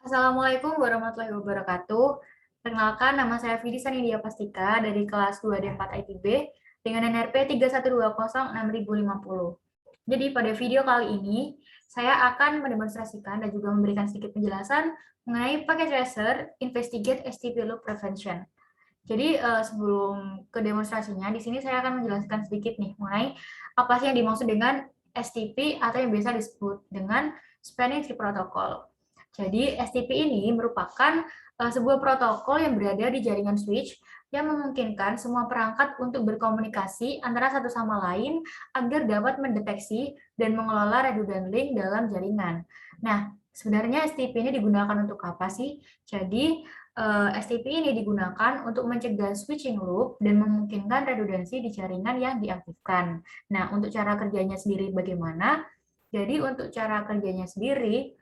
Assalamualaikum warahmatullahi wabarakatuh. Perkenalkan, nama saya Fidi Sanidia Pastika dari kelas 2D4 ITB dengan NRP 31206.050. Jadi pada video kali ini, saya akan mendemonstrasikan dan juga memberikan sedikit penjelasan mengenai packet tracer Investigate STP Loop Prevention. Jadi sebelum ke demonstrasinya, di sini saya akan menjelaskan sedikit nih mengenai apa sih yang dimaksud dengan STP atau yang biasa disebut dengan Spanning Tree Protocol. Jadi STP ini merupakan sebuah protokol yang berada di jaringan switch yang memungkinkan semua perangkat untuk berkomunikasi antara satu sama lain agar dapat mendeteksi dan mengelola redundant link dalam jaringan. Nah, sebenarnya STP ini digunakan untuk apa sih? Jadi STP ini digunakan untuk mencegah switching loop dan memungkinkan redundansi di jaringan yang diaktifkan. Nah, untuk cara kerjanya sendiri bagaimana? Jadi untuk cara kerjanya sendiri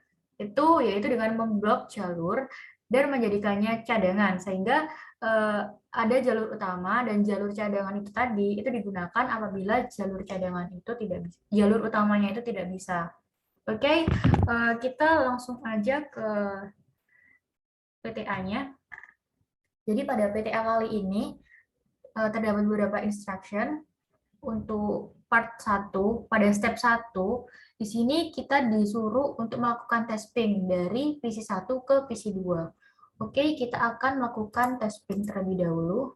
itu yaitu dengan memblok jalur dan menjadikannya cadangan sehingga ada jalur utama dan jalur cadangan itu tadi itu digunakan apabila jalur cadangan itu tidak bisa, jalur utamanya itu tidak bisa. Oke, kita langsung aja ke PTA-nya. Jadi pada PTA kali ini terdapat beberapa instruction untuk part 1 pada step 1. Di sini kita disuruh untuk melakukan testing dari PC 1 ke PC 2. Oke, kita akan melakukan testing terlebih dahulu.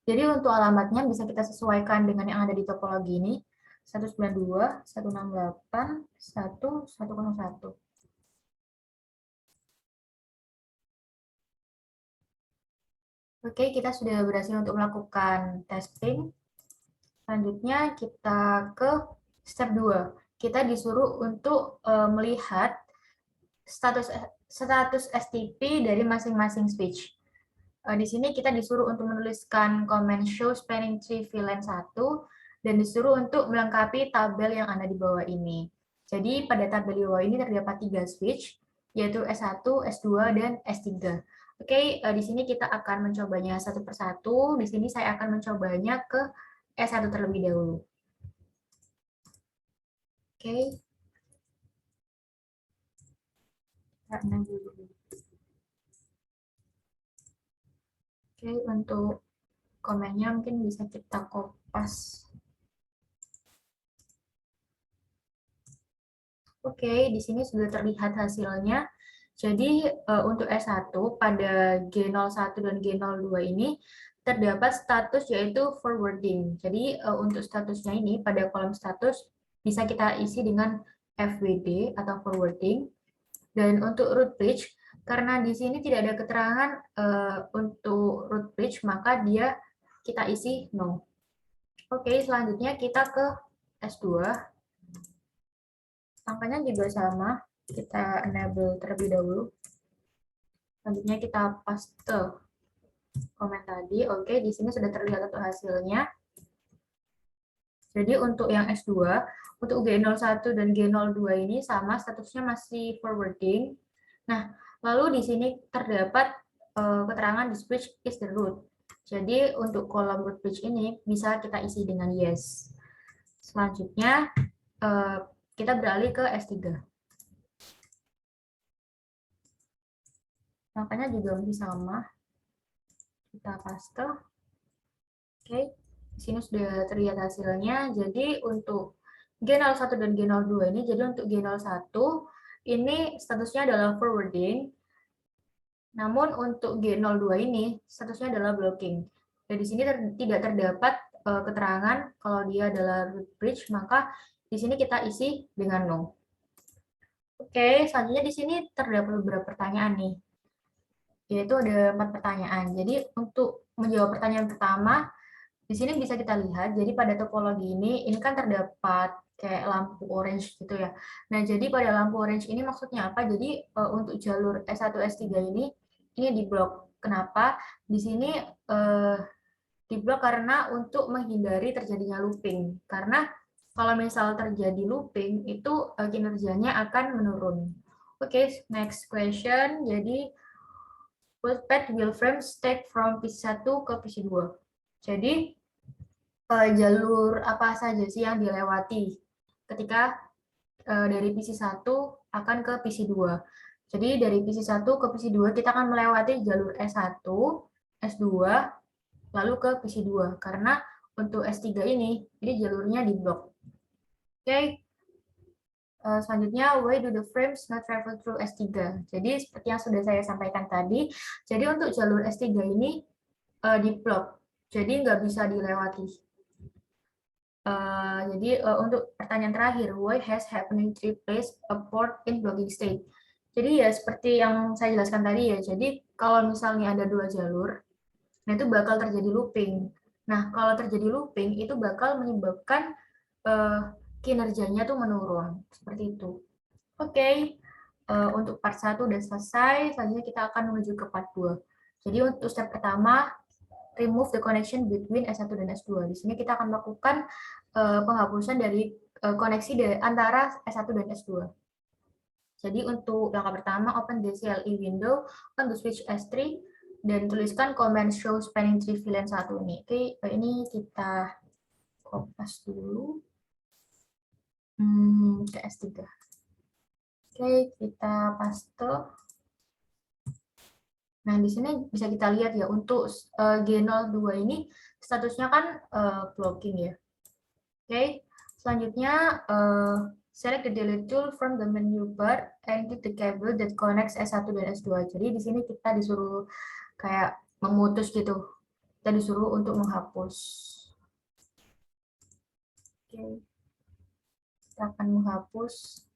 Jadi untuk alamatnya bisa kita sesuaikan dengan yang ada di topologi ini. 192, 168, 1101. Oke, kita sudah berhasil untuk melakukan testing. Selanjutnya kita ke step 2. Kita disuruh untuk melihat status STP dari masing-masing switch. Di sini kita disuruh untuk menuliskan command show spanning tree VLAN 1 dan disuruh untuk melengkapi tabel yang ada di bawah ini. Jadi pada tabel di bawah ini terdapat 3 switch, yaitu S1, S2, dan S3. Oke, di sini kita akan mencobanya satu persatu. Di sini saya akan mencobanya ke S1 terlebih dahulu. Oke. Oke, untuk komennya mungkin bisa kita kopas. Oke, di sini sudah terlihat hasilnya. Jadi untuk S1 pada G01 dan G02 ini terdapat status yaitu forwarding. Jadi untuk statusnya ini pada kolom status bisa kita isi dengan FWD atau forwarding. Dan untuk root bridge, karena di sini tidak ada keterangan untuk root bridge, maka dia kita isi no. Oke, selanjutnya kita ke S2. Angkanya juga sama, kita enable terlebih dahulu. Selanjutnya kita paste komen tadi. Oke, di sini sudah terlihat untuk hasilnya. Jadi untuk yang S2, untuk G01 dan G02 ini sama statusnya masih forwarding. Nah, lalu di sini terdapat keterangan the switch is the root. Jadi untuk kolom root bridge ini bisa kita isi dengan yes. Selanjutnya kita beralih ke S3. Makanya juga masih sama. Kita paste. Oke, di sini sudah terlihat hasilnya. Jadi untuk G01 dan G02 ini, jadi untuk G01 ini statusnya adalah forwarding. Namun untuk G02 ini statusnya adalah blocking. Dan di sini tidak terdapat keterangan kalau dia adalah root bridge, maka di sini kita isi dengan no. Oke, selanjutnya di sini terdapat beberapa pertanyaan nih. Yaitu ada 4 pertanyaan. Jadi untuk menjawab pertanyaan pertama, di sini bisa kita lihat, jadi pada topologi ini kan terdapat kayak lampu orange gitu ya. Nah, jadi pada lampu orange ini maksudnya apa? Jadi untuk jalur S1, S3 ini diblok. Kenapa? Di sini diblok karena untuk menghindari terjadinya looping. Karena kalau misal terjadi looping, itu kinerjanya akan menurun. Oke, next question. Jadi, what path will frame stack from PC1 ke PC2? Jadi, jalur apa saja sih yang dilewati ketika dari PC1 akan ke PC2. Jadi dari PC1 ke PC2 kita akan melewati jalur S1, S2, lalu ke PC2. Karena untuk S3 ini jalurnya di blok. Oke, selanjutnya, why do the frames not travel through S3? Jadi seperti yang sudah saya sampaikan tadi, jadi untuk jalur S3 ini di blok, jadi nggak bisa dilewati. Jadi untuk pertanyaan terakhir, why has happening tree place a port in blocking state? Jadi ya seperti yang saya jelaskan tadi ya, jadi kalau misalnya ada dua jalur, nah itu bakal terjadi looping. Nah kalau terjadi looping itu bakal menyebabkan kinerjanya tuh menurun, seperti itu. Oke, untuk part 1 udah selesai, selanjutnya kita akan menuju ke part 2. Jadi untuk step pertama, remove the connection between S1 dan S2. Di sini kita akan melakukan penghapusan dari koneksi antara S1 dan S2. Jadi untuk langkah pertama, open the CLI window on the switch S3 dan tuliskan command show spanning tree VLAN 1 ini. Oke, ini kita kopas dulu ke S3. Oke, kita paste. Nah, di sini bisa kita lihat ya, untuk G02 ini statusnya kan blocking ya. Oke, selanjutnya select the delete tool from the menu bar and click the cable that connects S1 dan S2. Jadi di sini kita disuruh kayak memutus gitu. Kita disuruh untuk menghapus. Oke. Kita akan menghapus.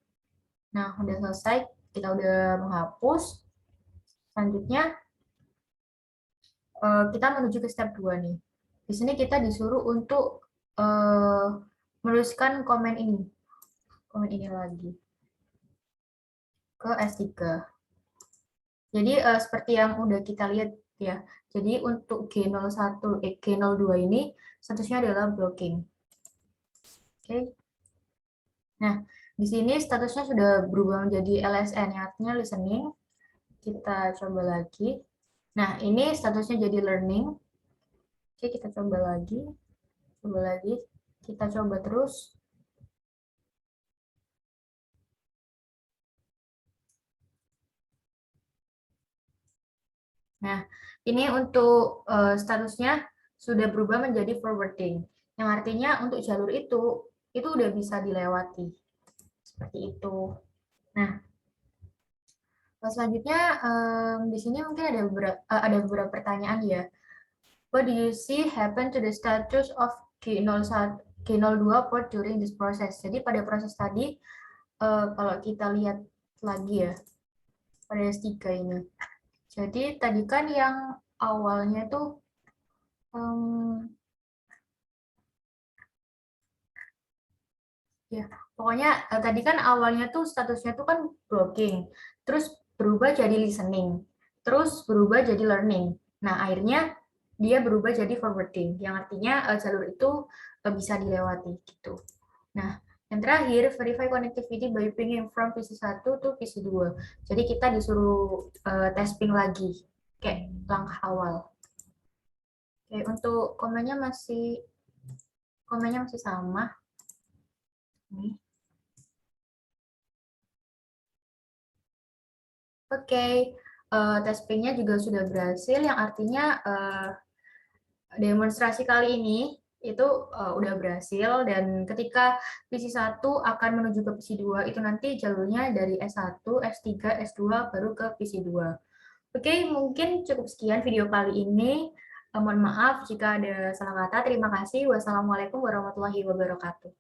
Nah, udah selesai, kita udah menghapus. Selanjutnya kita menuju ke step 2 nih. Di sini kita disuruh untuk menuliskan komen ini lagi ke S3. Jadi seperti yang udah kita lihat ya. Jadi untuk G02 ini statusnya adalah blocking. Oke. Nah, di sini statusnya sudah berubah menjadi LSN, yang artinya listening. Kita coba lagi. Nah, ini statusnya jadi learning. Oke, kita coba lagi. Kita coba terus. Nah, ini untuk statusnya sudah berubah menjadi forwarding, yang artinya untuk jalur itu udah bisa dilewati. Seperti itu. Nah, selanjutnya di sini mungkin ada beberapa pertanyaan ya. What do you see happen to the status of G02 port during this process? Jadi pada proses tadi, kalau kita lihat lagi ya, pada S3 ini. Jadi tadi kan yang awalnya tuh ya, pokoknya tadi kan awalnya tuh statusnya tuh kan blocking, terus berubah jadi listening, terus berubah jadi learning. Nah, akhirnya dia berubah jadi forwarding, yang artinya jalur itu bisa dilewati gitu. Nah, yang terakhir, verify connectivity by pinging from PC1 to PC2. Jadi kita disuruh tes ping lagi, kayak langkah awal. Oke, untuk komennya masih sama. Nih. Oke, tes ping-nya juga sudah berhasil, yang artinya demonstrasi kali ini itu udah berhasil, dan ketika PC1 akan menuju ke PC2 itu nanti jalurnya dari S1, S3, S2 baru ke PC2. Oke, mungkin cukup sekian video kali ini. Mohon maaf jika ada salah kata. Terima kasih. Wassalamualaikum warahmatullahi wabarakatuh.